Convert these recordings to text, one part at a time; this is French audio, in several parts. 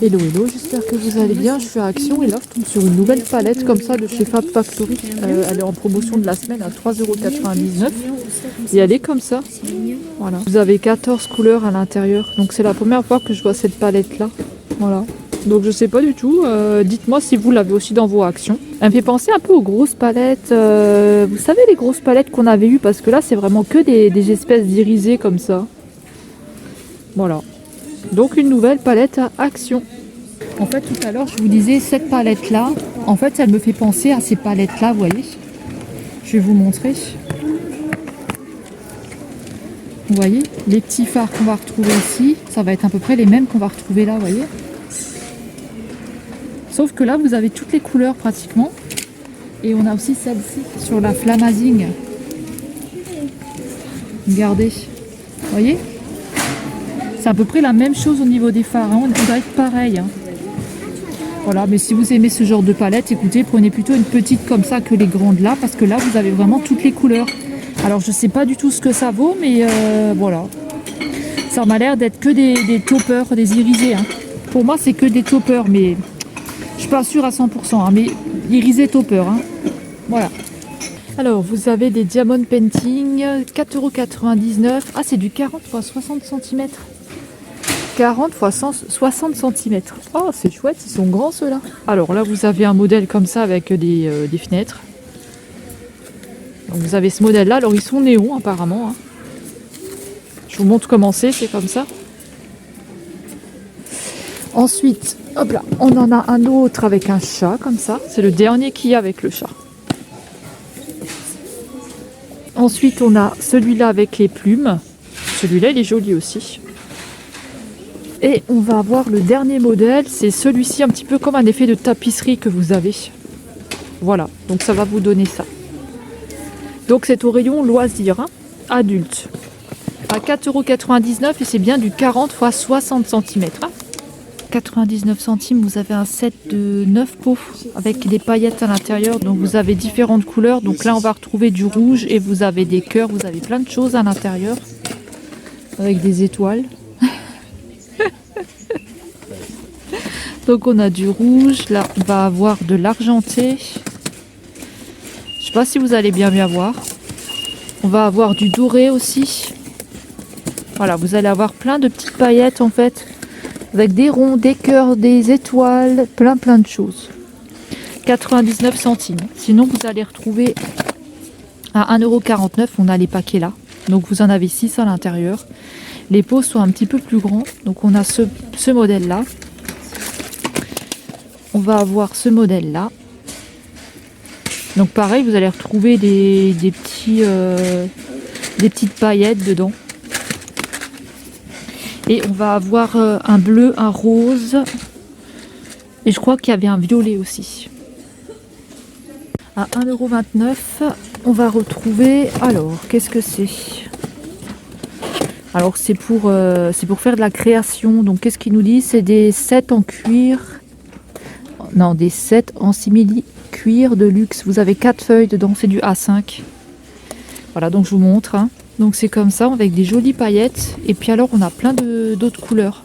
Hello, hello, j'espère que vous allez bien. Je suis à Action et là je tombe sur une nouvelle palette comme ça de chez Fab Factory. Elle est en promotion de la semaine à 3,99 € et elle est comme ça. Voilà. Vous avez 14 couleurs à l'intérieur. Donc c'est la première fois que je vois cette palette là. Voilà. Donc je sais pas du tout. Dites-moi si vous l'avez aussi dans vos actions. Elle me fait penser un peu aux grosses palettes. Vous savez les grosses palettes qu'on avait eues parce que là c'est vraiment que des espèces d'irisées comme ça. Voilà. Donc une nouvelle palette à Action. En fait tout à l'heure je vous disais cette palette là, en fait elle me fait penser à ces palettes là, vous voyez. Je vais vous montrer. Vous voyez, les petits phares qu'on va retrouver ici, ça va être à peu près les mêmes qu'on va retrouver là, vous voyez. Sauf que là vous avez toutes les couleurs pratiquement. Et on a aussi celle-ci sur la Flamazing. Regardez, vous voyez. C'est à peu près la même chose au niveau des phares, hein. On doit être pareil. Hein. Voilà, mais si vous aimez ce genre de palette, écoutez, prenez plutôt une petite comme ça que les grandes là, parce que là, vous avez vraiment toutes les couleurs. Alors, je sais pas du tout ce que ça vaut, mais voilà. Ça m'a l'air d'être que des toppers, des irisés. Hein. Pour moi, c'est que des toppers, mais je suis pas sûre à 100%, hein, mais irisés toppers. Hein. Voilà. Alors, vous avez des Diamond Painting, 4,99 €. Ah, c'est du 40 x 60 cm. 40 x 60 cm. Oh, c'est chouette, ils sont grands ceux-là. Alors là, vous avez un modèle comme ça avec des fenêtres. Donc, vous avez ce modèle-là. Alors, ils sont néons apparemment. Hein. Je vous montre comment c'est comme ça. Ensuite, hop là, on en a un autre avec un chat comme ça. C'est le dernier qu'il y a avec le chat. Ensuite, on a celui-là avec les plumes. Celui-là, il est joli aussi. Et on va avoir le dernier modèle, c'est celui-ci, un petit peu comme un effet de tapisserie que vous avez. Voilà, donc ça va vous donner ça. Donc c'est au rayon loisirs, hein, adulte. À 4,99 € et c'est bien du 40 x 60 cm. Hein. 99 centimes, vous avez un set de 9 pots avec des paillettes à l'intérieur. Donc vous avez différentes couleurs. Donc là on va retrouver du rouge et vous avez des cœurs, vous avez plein de choses à l'intérieur. Avec des étoiles. Donc on a du rouge, là on va avoir de l'argenté. Je sais pas si vous allez bien voir. On va avoir du doré aussi. Voilà, vous allez avoir plein de petites paillettes en fait. Avec des ronds, des cœurs, des étoiles, plein de choses. 99 centimes. Sinon vous allez retrouver à 1,49 €, on a les paquets là. Donc vous en avez 6 à l'intérieur. Les pots sont un petit peu plus grands. Donc on a ce modèle là. On va avoir ce modèle là. Donc pareil, vous allez retrouver des petites paillettes dedans. Et on va avoir un bleu, un rose. Et je crois qu'il y avait un violet aussi. À 1,29 €, on va retrouver... Alors, qu'est-ce que c'est? Alors c'est pour faire de la création. Donc qu'est-ce qu'il nous dit? C'est des sets en cuir. Non, des sets en simili cuir de luxe. Vous avez 4 feuilles dedans, c'est du A5. Voilà, donc je vous montre. Hein. Donc c'est comme ça, avec des jolies paillettes. Et puis alors, on a plein d'autres couleurs.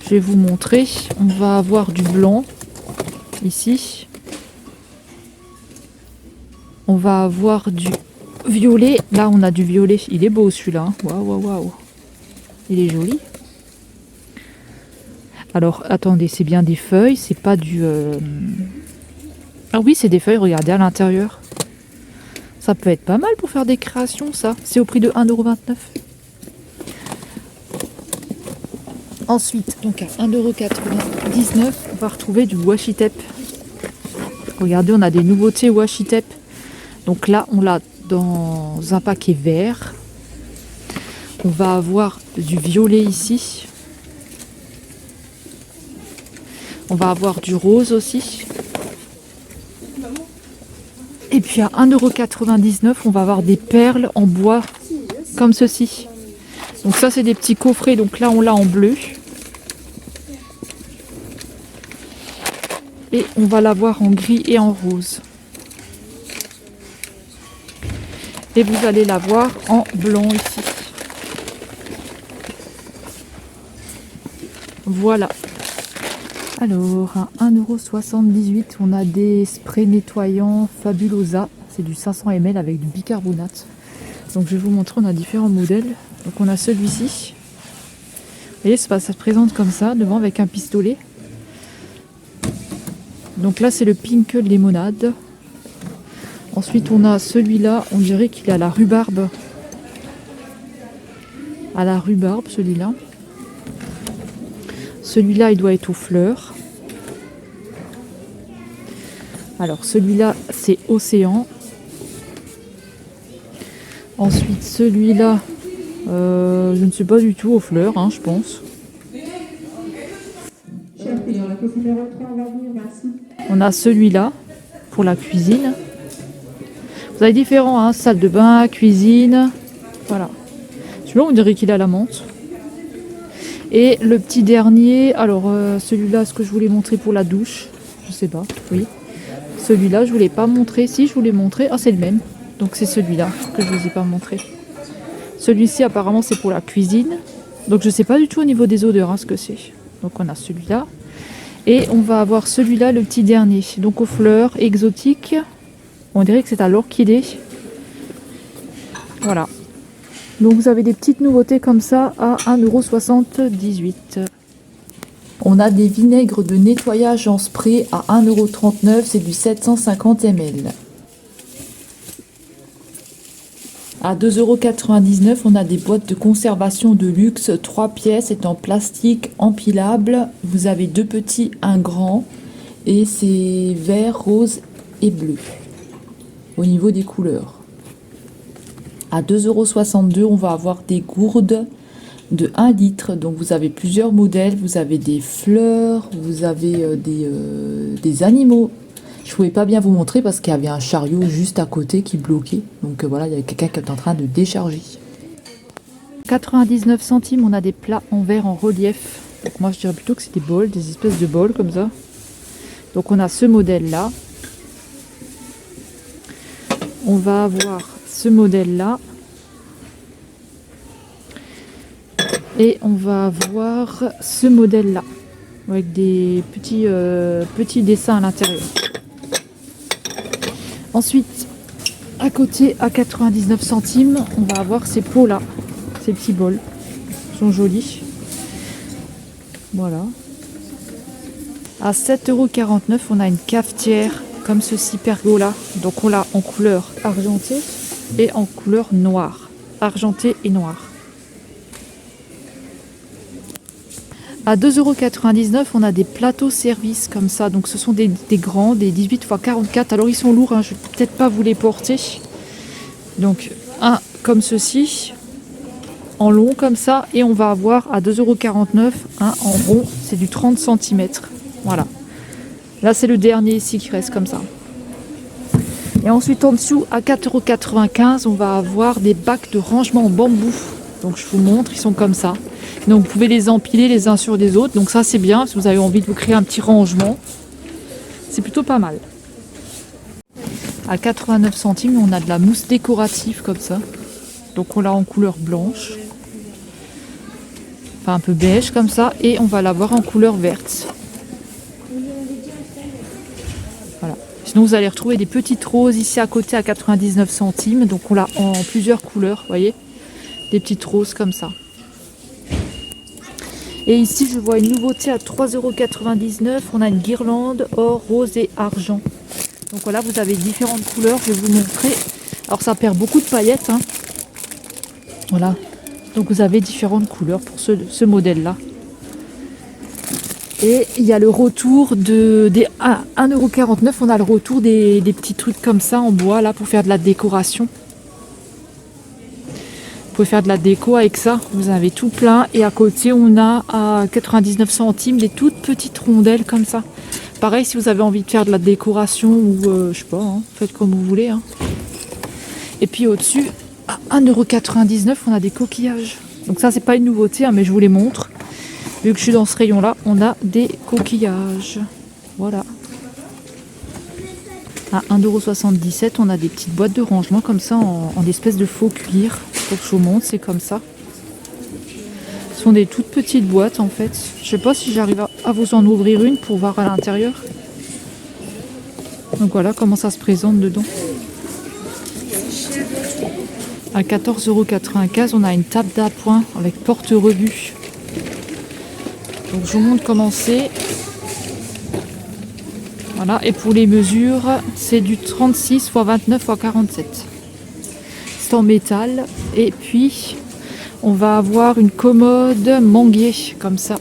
Je vais vous montrer. On va avoir du blanc, ici. On va avoir du violet. Là, on a du violet. Il est beau celui-là. Hein. Waouh, waouh, waouh. Il est joli. Alors, attendez, c'est bien des feuilles, c'est pas du... Ah oui, c'est des feuilles, regardez, à l'intérieur. Ça peut être pas mal pour faire des créations, ça. C'est au prix de 1,29 €. Ensuite, donc à 1,99 €, on va retrouver du washi tape. Regardez, on a des nouveautés washi tape. Donc là, on l'a dans un paquet vert. On va avoir du violet ici. On va avoir du rose aussi. Et puis à 1,99 €, on va avoir des perles en bois comme ceci. Donc ça, c'est des petits coffrets. Donc là, on l'a en bleu. Et on va l'avoir en gris et en rose. Et vous allez l'avoir en blanc ici. Voilà. Alors, à 1,78 €, on a des sprays nettoyants Fabulosa. C'est du 500 ml avec du bicarbonate. Donc je vais vous montrer, on a différents modèles. Donc on a celui-ci. Vous voyez, ça se présente comme ça, devant avec un pistolet. Donc là, c'est le Pink Lemonade. Ensuite, on a celui-là, on dirait qu'il est à la rhubarbe. À la rhubarbe, celui-là. Celui-là, il doit être aux fleurs. Alors, celui-là, c'est Océan. Ensuite, celui-là, je ne sais pas du tout, aux fleurs, hein, je pense. On a celui-là, pour la cuisine. Vous avez différents, hein, salle de bain, cuisine. Voilà. Celui-là, on dirait qu'il a la menthe. Et le petit dernier, alors celui-là, ce que je voulais montrer pour la douche, je sais pas, oui. Celui-là, je voulais pas montrer, si je voulais montrer, ah c'est le même. Donc c'est celui-là que je vous ai pas montré. Celui-ci, apparemment, c'est pour la cuisine. Donc je sais pas du tout au niveau des odeurs, hein, ce que c'est. Donc on a celui-là. Et on va avoir celui-là, le petit dernier. Donc aux fleurs exotiques. On dirait que c'est à l'orchidée. Voilà. Donc vous avez des petites nouveautés comme ça à 1,78 €. On a des vinaigres de nettoyage en spray à 1,39 €, c'est du 750 ml. À 2,99 €, on a des boîtes de conservation de luxe, 3 pièces, c'est en plastique empilable. Vous avez 2 petits, 1 grand, et c'est vert, rose et bleu au niveau des couleurs. À 2,62 €, on va avoir des gourdes de 1 litre. Donc vous avez plusieurs modèles. Vous avez des fleurs, vous avez des animaux. Je ne pouvais pas bien vous montrer parce qu'il y avait un chariot juste à côté qui bloquait. Donc voilà, il y avait quelqu'un qui est en train de décharger. 99 centimes, on a des plats en verre en relief. Donc moi je dirais plutôt que c'est des bols, des espèces de bols comme ça. Donc on a ce modèle-là. On va avoir ce modèle-là. Et on va avoir ce modèle-là. Avec des petits dessins à l'intérieur. Ensuite, à côté, à 99 centimes, on va avoir ces pots-là. Ces petits bols. Ils sont jolis. Voilà. À 7,49 €, on a une cafetière comme ceci, pergola. Donc on l'a en couleur argentée et en couleur noire. Argentée et noire. À 2,99 €, on a des plateaux service comme ça. Donc ce sont des grands, des 18 x 44. Alors ils sont lourds, hein, je ne vais peut-être pas vous les porter. Donc un comme ceci, en long comme ça. Et on va avoir à 2,49 € un en rond, c'est du 30 cm. Voilà. Là c'est le dernier ici qui reste comme ça. Et ensuite en dessous, à 4,95 €, on va avoir des bacs de rangement en bambou. Donc je vous montre, ils sont comme ça. Donc vous pouvez les empiler les uns sur les autres. Donc ça c'est bien si vous avez envie de vous créer un petit rangement. C'est plutôt pas mal. À 89 centimes, on a de la mousse décorative comme ça. Donc on l'a en couleur blanche. Enfin un peu beige comme ça. Et on va l'avoir en couleur verte. Voilà. Sinon vous allez retrouver des petites roses ici à côté à 99 centimes. Donc on l'a en plusieurs couleurs, vous voyez. Des petites roses comme ça. Et ici, je vois une nouveauté à 3,99 €. On a une guirlande or, rose et argent. Donc voilà, vous avez différentes couleurs. Je vais vous montrer. Alors, ça perd beaucoup de paillettes, hein. Voilà. Donc, vous avez différentes couleurs pour ce modèle-là. Et il y a le retour des 1,49 €. On a le retour des petits trucs comme ça en bois, là, pour faire de la décoration. Vous pouvez faire de la déco avec ça, vous avez tout plein. Et à côté, on a à 99 centimes des toutes petites rondelles comme ça. Pareil, si vous avez envie de faire de la décoration ou je sais pas, hein, faites comme vous voulez. Hein. Et puis au-dessus, à 1,99 €, on a des coquillages. Donc ça, c'est pas une nouveauté, hein, mais je vous les montre. Vu que je suis dans ce rayon-là, on a des coquillages. Voilà. À 1,77 €, on a des petites boîtes de rangement comme ça en espèce de faux cuir. Faut que je vous montre, c'est comme ça. Ce sont des toutes petites boîtes en fait. Je sais pas si j'arrive à vous en ouvrir une pour voir à l'intérieur. Donc voilà comment ça se présente dedans. À 14,95 €, on a une table d'appoint avec porte-rebut. Donc je vous montre comment c'est. Voilà, et pour les mesures, c'est du 36 x 29 x 47. C'est en métal. Et puis, on va avoir une commode manguier, comme ça.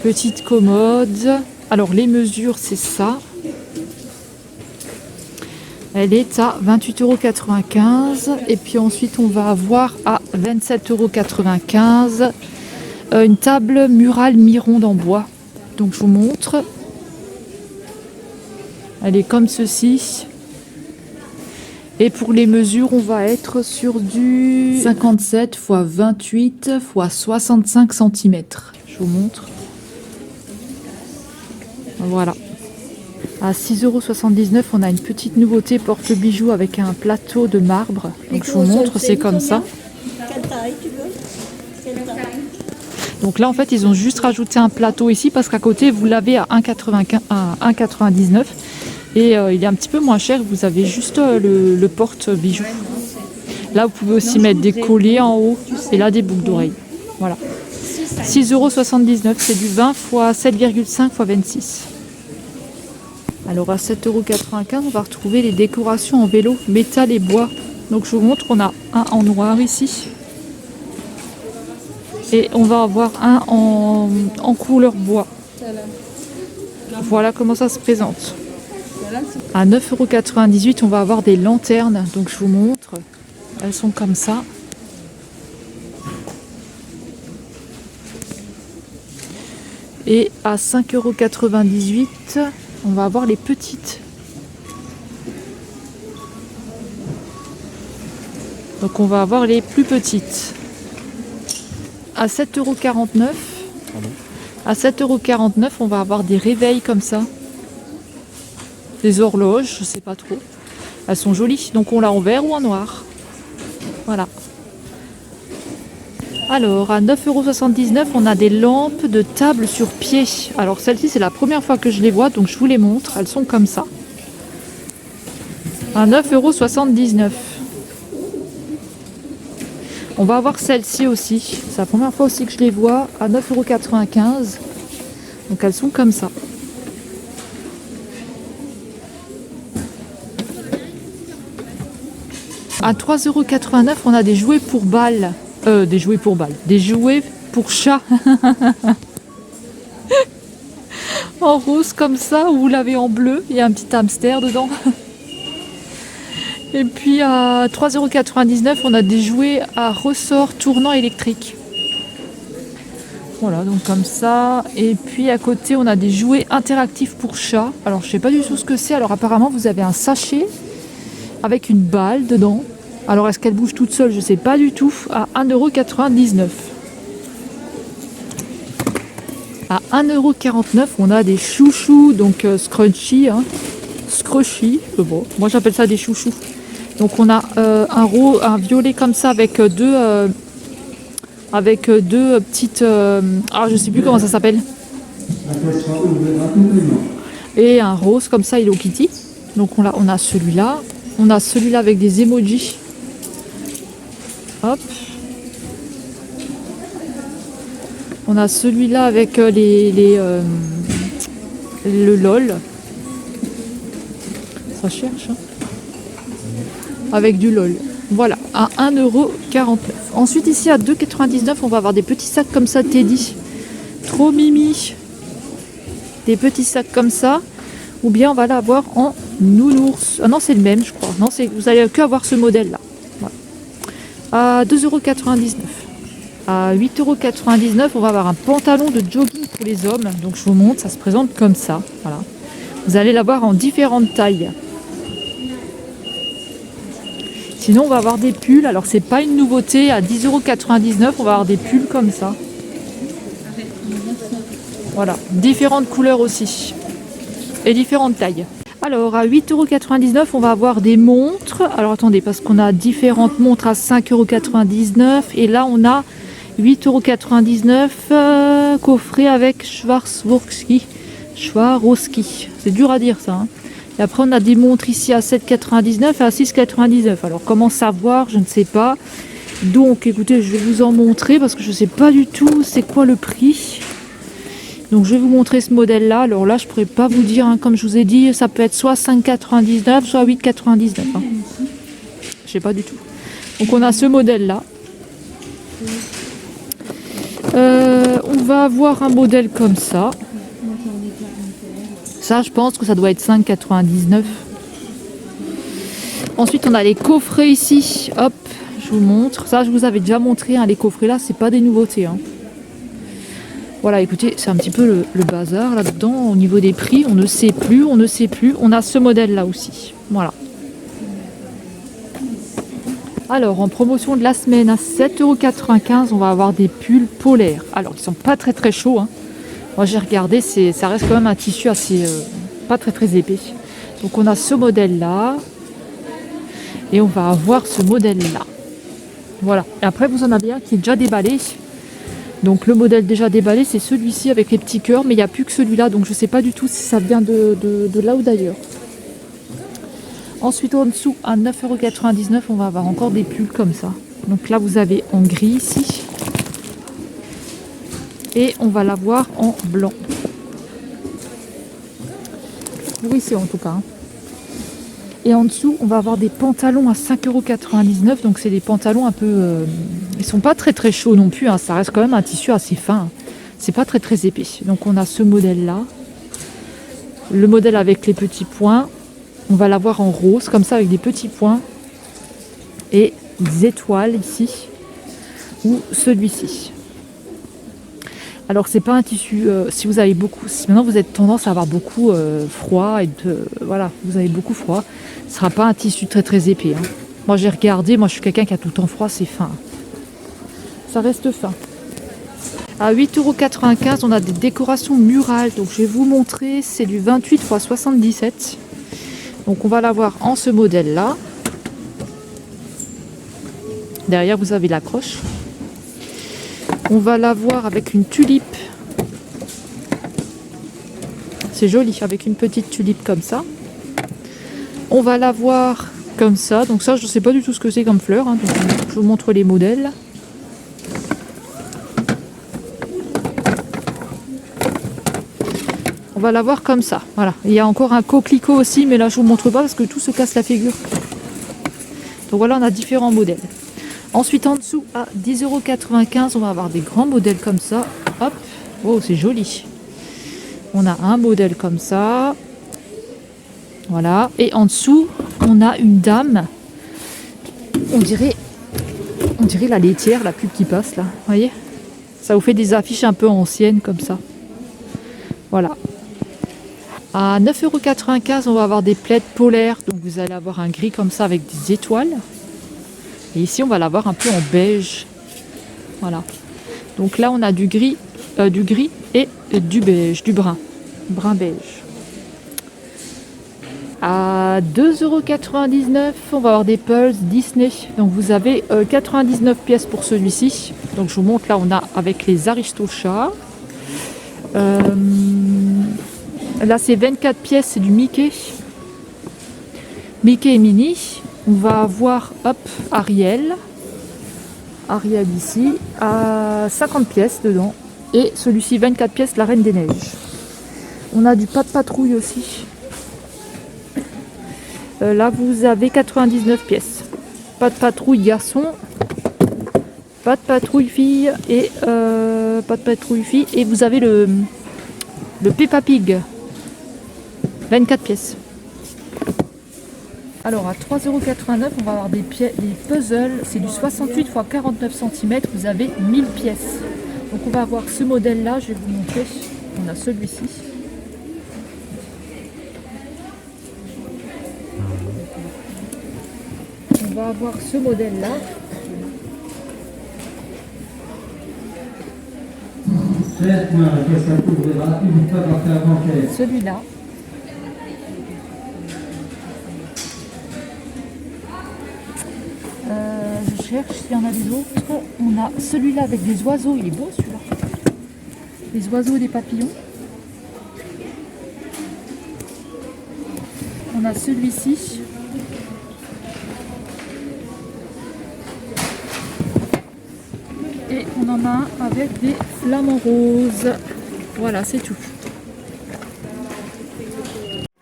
Petite commode. Alors, les mesures, c'est ça. Elle est à 28,95 €. Et puis ensuite, on va avoir à 27,95 € une table murale mi-ronde en bois. Donc, je vous montre. Elle est comme ceci. Et pour les mesures, on va être sur du 57 x 28 x 65 cm. Je vous montre. Voilà. À 6,79 €, on a une petite nouveauté porte-bijoux avec un plateau de marbre. Donc je vous montre, c'est comme ça. Quelle taille tu veux? Quelle taille? Donc là, en fait, ils ont juste rajouté un plateau ici parce qu'à côté, vous l'avez à 1,99 €. Et il est un petit peu moins cher, vous avez juste le porte-bijoux. Là, vous pouvez aussi mettre des colliers en haut et là, des boucles d'oreilles. Voilà. 6,79 €, c'est du 20 x 7,5 x 26. Alors à 7,95 €, on va retrouver les décorations en vélo, métal et bois. Donc je vous montre, on a un en noir ici. Et on va avoir un en couleur bois. Voilà comment ça se présente. À 9,98 €, on va avoir des lanternes. Donc je vous montre. Elles sont comme ça. Et à 5,98 €, on va avoir les petites. Donc on va avoir les plus petites. À 7,49 €. À 7,49 €, on va avoir des réveils comme ça. Des horloges, je sais pas trop. Elles sont jolies. Donc on l'a en vert ou en noir. Voilà. Alors à 9,79 €, on a des lampes de table sur pied. Alors celles-ci, c'est la première fois que je les vois, donc je vous les montre. Elles sont comme ça. À 9,79 €. On va avoir celle-ci aussi. C'est la première fois aussi que je les vois. À 9,95 €. Donc elles sont comme ça. À 3,89 €, on a des jouets pour balles. Des jouets pour balles. Des jouets pour chats. En rose comme ça, ou vous l'avez en bleu. Il y a un petit hamster dedans. Et puis à 3,99 €, on a des jouets à ressort tournant électrique. Voilà, donc comme ça. Et puis à côté, on a des jouets interactifs pour chats. Alors je sais pas du tout ce que c'est. Alors apparemment, vous avez un sachet avec une balle dedans. Alors est-ce qu'elle bouge toute seule? Je sais pas du tout. À 1,99 €. À 1,49 €, on a des chouchous, donc scrunchy, hein. Scrushy, bon, moi j'appelle ça des chouchous. Donc on a un violet comme ça avec deux petites, je sais plus comment ça s'appelle. Et un rose comme ça, Hello Kitty. Donc on a celui-là. On a celui-là avec des emojis. Hop. On a celui-là avec le LOL. Ça cherche. Hein. Avec du LOL. Voilà, à 1,49 €. Ensuite, ici à 2,99 €, on va avoir des petits sacs comme ça, Teddy. Trop mimi. Des petits sacs comme ça. Ou bien on va l'avoir en nounours. Ah non, c'est le même, je crois. Non, vous allez que avoir ce modèle-là. Voilà. À 2,99 €. À 8,99 €, on va avoir un pantalon de jogging pour les hommes. Donc je vous montre, ça se présente comme ça. Voilà. Vous allez l'avoir en différentes tailles. Sinon, on va avoir des pulls. Alors, c'est pas une nouveauté. À 10,99 €, on va avoir des pulls comme ça. Voilà. Différentes couleurs aussi. Et différentes tailles. Alors à 8,99 €, on va avoir des montres. Alors attendez, parce qu'on a différentes montres à 5,99 € et là on a 8,99 € coffret avec Swarovski. C'est dur à dire ça. Hein. Et après on a des montres ici à 7,99 € et à 6,99 €. Alors comment savoir, je ne sais pas. Donc écoutez, je vais vous en montrer parce que je ne sais pas du tout c'est quoi le prix. Donc je vais vous montrer ce modèle là. Alors là je pourrais pas vous dire, hein, comme je vous ai dit, ça peut être soit 5,99 soit 8,99. Hein. Je sais pas du tout. Donc on a ce modèle là. On va avoir un modèle comme ça. Ça je pense que ça doit être 5,99. Ensuite on a les coffrets ici. Hop, je vous montre. Ça je vous avais déjà montré, hein, les coffrets là, c'est pas des nouveautés. Hein. Voilà, écoutez, c'est un petit peu le bazar là-dedans. Au niveau des prix, on ne sait plus. On a ce modèle-là aussi. Voilà. Alors, en promotion de la semaine, à 7,95 €, on va avoir des pulls polaires. Alors, ils sont pas très très chauds. Hein. Moi, j'ai regardé, ça reste quand même un tissu assez pas très très épais. Donc, on a ce modèle-là. Et on va avoir ce modèle-là. Voilà. Et après, vous en avez un qui est déjà déballé. Donc le modèle déjà déballé, c'est celui-ci avec les petits cœurs, mais il n'y a plus que celui-là, donc je ne sais pas du tout si ça vient de là ou d'ailleurs. Ensuite, en dessous, à 9,99 €, on va avoir encore des pulls comme ça. Donc là, vous avez en gris ici. Et on va l'avoir en blanc. Pour ici en tout cas. Hein. Et en dessous, on va avoir des pantalons à 5,99 €. Donc c'est des pantalons un peu... ils sont pas très très chauds non plus. Hein. Ça reste quand même un tissu assez fin. Hein. C'est pas très très épais. Donc on a ce modèle-là. Le modèle avec les petits points. On va l'avoir en rose, comme ça, avec des petits points. Et des étoiles ici. Ou celui-ci. Alors c'est pas un tissu, si vous avez beaucoup, si maintenant vous avez tendance à avoir beaucoup froid, voilà, vous avez beaucoup froid, ce sera pas un tissu très très épais. Hein. Moi j'ai regardé, moi je suis quelqu'un qui a tout le temps froid, c'est fin. Ça reste fin. À 8,95 €, on a des décorations murales, donc je vais vous montrer, c'est du 28 x 77. Donc on va l'avoir en ce modèle là. Derrière vous avez l'accroche. On va l'avoir avec une tulipe. C'est joli, avec une petite tulipe comme ça. On va l'avoir comme ça. Donc ça, je ne sais pas du tout ce que c'est comme fleur. Hein, donc je vous montre les modèles. On va l'avoir comme ça. Voilà. Il y a encore un coquelicot aussi, mais là, je ne vous montre pas parce que tout se casse la figure. Donc voilà, on a différents modèles. Ensuite, en dessous, à 10,95 €, on va avoir des grands modèles comme ça. Hop, oh, c'est joli. On a un modèle comme ça. Voilà. Et en dessous, on a une dame. On dirait la laitière, la pub qui passe là. Vous voyez? Ça vous fait des affiches un peu anciennes comme ça. Voilà. À 9,95 €, on va avoir des plaids polaires. Donc vous allez avoir un gris comme ça avec des étoiles. Et ici, on va l'avoir un peu en beige. Voilà. Donc là, on a du gris et du beige, du brun beige. À 2,99 €, on va avoir des Pulse Disney. Donc vous avez 99 pièces pour celui-ci. Donc je vous montre, là, on a avec les Aristochats. Là, c'est 24 pièces, c'est du Mickey. Mickey et Minnie. On va avoir, hop, Ariel ici, à 50 pièces dedans. Et celui-ci, 24 pièces, la Reine des Neiges. On a du Pas de Patrouille aussi. Là, vous avez 99 pièces. Pas de Patrouille garçon, Pas de Patrouille fille et Pas de Patrouille fille. Et vous avez le Peppa Pig, 24 pièces. Alors à 3,89 €, on va avoir des puzzles, c'est du 68 x 49 cm, vous avez 1000 pièces. Donc on va avoir ce modèle là, je vais vous montrer, on a celui-ci. On va avoir ce modèle là. Celui-là. cherche s'il y en a des autres. On a celui-là avec des oiseaux, il est beau celui-là. Des oiseaux et des papillons. On a celui-ci. Et on en a un avec des flamants roses. Voilà, c'est tout.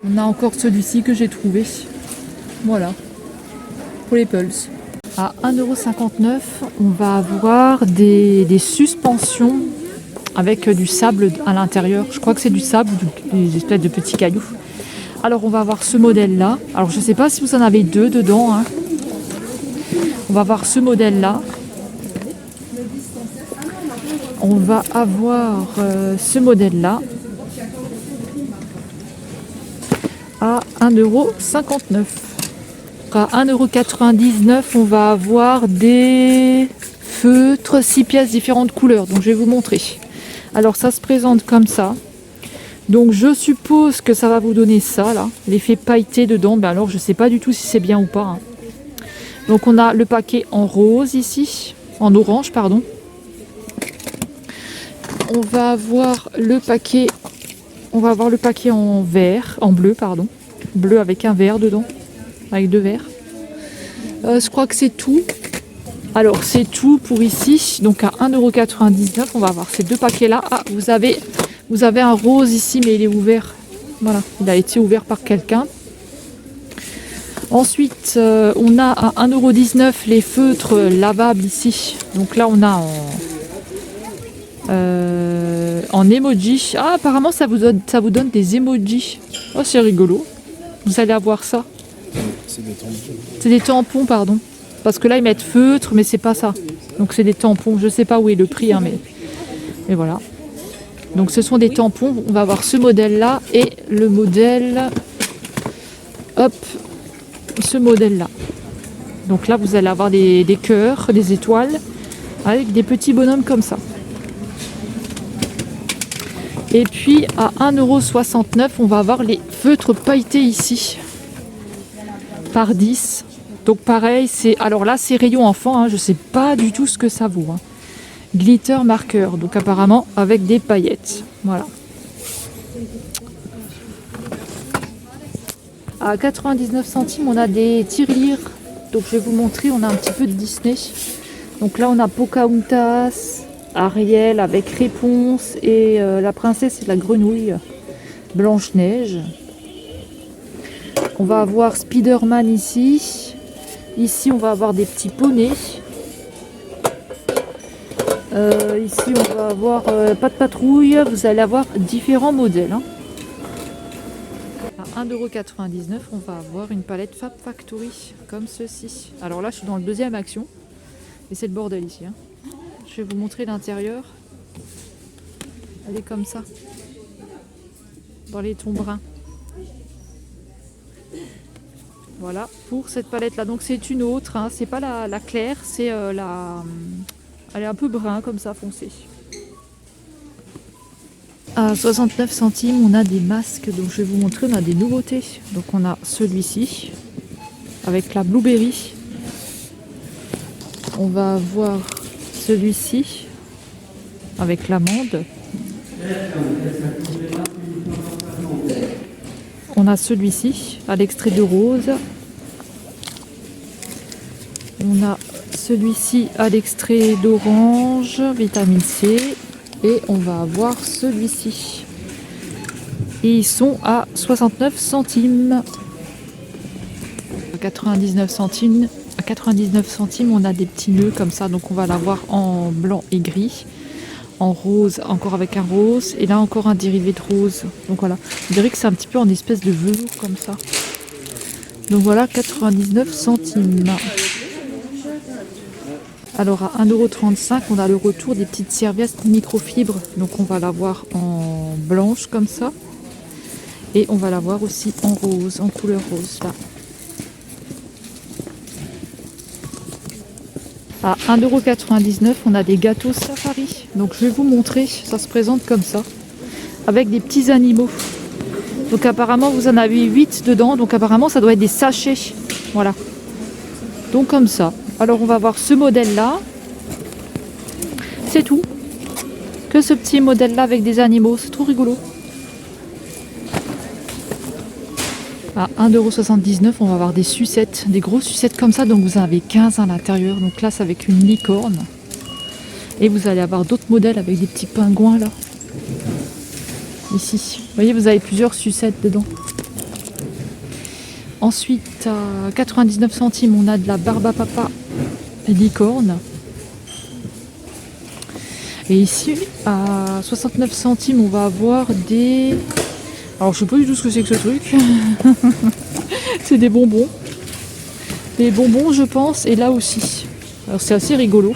On a encore celui-ci que j'ai trouvé. Voilà. Pour les pulses. À 1,59 €, on va avoir des suspensions avec du sable à l'intérieur. Je crois que c'est du sable, des espèces de petits cailloux. Alors on va avoir ce modèle-là. Alors je ne sais pas si vous en avez deux dedans, hein. On va avoir ce modèle-là. On va avoir ce modèle-là à 1,59 €. À 1,99 €, on va avoir des feutres 6 pièces différentes couleurs. Donc je vais vous montrer. Alors ça se présente comme ça. Donc je suppose que ça va vous donner ça là, l'effet pailleté dedans. Ben alors je sais pas du tout si c'est bien ou pas, hein. Donc on a le paquet en rose ici, en orange pardon. On va avoir le paquet en vert, en bleu pardon, bleu avec un vert dedans, avec deux verts. Je crois que c'est tout. Alors c'est tout pour ici. Donc à 1,99 €, on va avoir ces deux paquets là. Ah, vous avez un rose ici, mais il est ouvert. Voilà, il a été ouvert par quelqu'un. Ensuite, on a à 1,19 € les feutres lavables ici. Donc là, on a en emoji. Ah, apparemment, ça vous donne des emojis. Oh, c'est rigolo. Vous allez avoir ça. C'est des tampons. C'est des tampons, pardon. Parce que là, ils mettent feutre, mais c'est pas ça. Donc, c'est des tampons. Je sais pas où est le prix, hein, mais voilà. Donc ce sont des tampons, on va avoir ce modèle là et le modèle, hop, ce modèle là. Donc là vous allez avoir des cœurs, des étoiles avec des petits bonhommes comme ça. Et puis à 1,69 €, on va avoir les feutres pailletés ici par 10. Donc pareil, alors là c'est rayon enfant, hein, je sais pas du tout ce que ça vaut, hein. Glitter marqueur, donc apparemment avec des paillettes. Voilà. À 99 centimes, on a des tirelires. Donc je vais vous montrer, on a un petit peu de Disney. Donc là, on a Pocahontas, Ariel avec Réponse et la princesse et la grenouille, Blanche-Neige. On va avoir Spider-Man ici. Ici, on va avoir des petits poneys. Ici on va avoir pas de patrouille, vous allez avoir différents modèles, hein. À 1,99 €, on va avoir une palette Fab Factory comme ceci. Alors là je suis dans le deuxième action et c'est le bordel ici, hein. Je vais vous montrer l'intérieur. Elle est comme ça, dans les tons bruns. Voilà pour cette palette là. Donc c'est une autre, hein. C'est pas la claire, c'est la... Elle est un peu brun comme ça, foncé. À 69 centimes, on a des masques. Donc je vais vous montrer, on a des nouveautés. Donc on a celui-ci avec la blueberry. On va avoir celui-ci avec l'amande. On a celui-ci à l'extrait de rose. On a celui-ci à l'extrait d'orange, vitamine C, et on va avoir celui-ci. Et ils sont à 69 centimes. À 99 centimes, on a des petits nœuds comme ça, donc on va l'avoir en blanc et gris, en rose, encore avec un rose, et là encore un dérivé de rose. Donc voilà, je dirais que c'est un petit peu en espèce de velours comme ça. Donc voilà, 99 centimes. Alors à 1,35 €, on a le retour des petites serviettes microfibres. Donc on va l'avoir en blanche comme ça. Et on va l'avoir aussi en rose, en couleur rose là. À 1,99 €, on a des gâteaux safari. Donc je vais vous montrer, ça se présente comme ça. Avec des petits animaux. Donc apparemment vous en avez 8 dedans. Donc apparemment ça doit être des sachets. Voilà. Donc comme ça. Alors on va voir ce modèle-là. C'est tout. Que ce petit modèle-là avec des animaux. C'est trop rigolo. À 1,79 €, on va avoir des sucettes, des grosses sucettes comme ça. Donc vous en avez 15 à l'intérieur. Donc là, c'est avec une licorne. Et vous allez avoir d'autres modèles avec des petits pingouins là. Ici. Vous voyez, vous avez plusieurs sucettes dedans. Ensuite, à 99 centimes, on a de la Barbapapa licorne. Et ici, à 69 centimes, on va avoir des... Alors, je sais pas du tout ce que c'est que ce truc. C'est des bonbons. Des bonbons, je pense, et là aussi. Alors, c'est assez rigolo.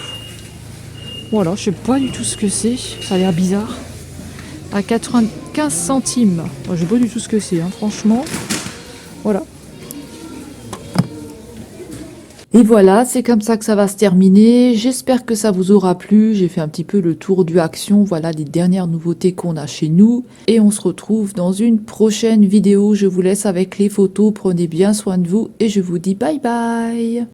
Voilà, je sais pas du tout ce que c'est. Ça a l'air bizarre. À 95 centimes. Moi, je sais pas du tout ce que c'est, hein, franchement. Voilà. Et voilà, c'est comme ça que ça va se terminer. J'espère que ça vous aura plu. J'ai fait un petit peu le tour du Action. Voilà les dernières nouveautés qu'on a chez nous. Et on se retrouve dans une prochaine vidéo. Je vous laisse avec les photos. Prenez bien soin de vous et je vous dis bye bye.